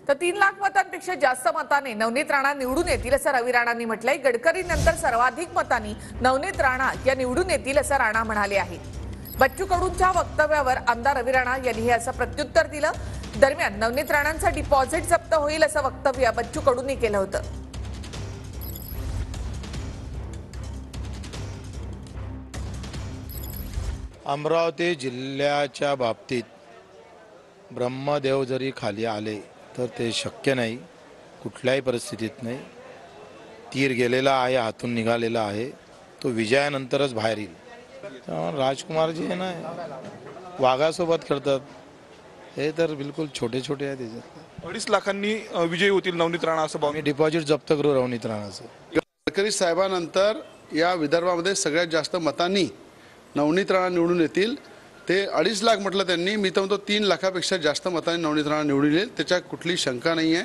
तर 3 लाख मतांपेक्षा जास्त मताने नवनीत राणा निवडून येतील असं रवी राणांनी म्हटलंय। गडकरी नंतर सर्वाधिक मतांनी नवनीत राणा या निवडून येतील असं राणा म्हणाले आहेत। बच्चू कडूंच्या वक्तव्यावर आमदार रवी राणा यांनी हे असं प्रत्युत्तर दिलं। दरम्यान नवनीत राणांचं डिपॉझिट जप्त होईल असं वक्तव्य बच्चू कडूंनी केलं होतं। अमरावती जिल्ह्याच्या बाबतीत ब्रह्मदेव जरी खाली आले तर ते शक्य नाही, कुठल्याही परिस्थितीत नाही। तीर गेलेला आहे, हातून निघालेला आहे, तो विजयानंतरच बाहेर येईल। राजकुमारजी आहे ना, वाघासोबत खेळतात, हे तर बिलकुल छोटे छोटे आहे। त्याच्यात 2.5 लाखांनी विजयी होतील नवनीत राणा असं मी डिपॉझिट जप्त करू नवनीत राणाचं। गडकरी साहेबांनंतर या विदर्भामध्ये सगळ्यात जास्त मतांनी नवनीत राणा निवडून येतील। ते 2.5 लाख म्हटलं त्यांनी, मी तर म्हणतो 3 लाखापेक्षा जास्त मतांनी नवनीत राणा निवडून येईल, त्याच्यात कुठली शंका नाही आहे।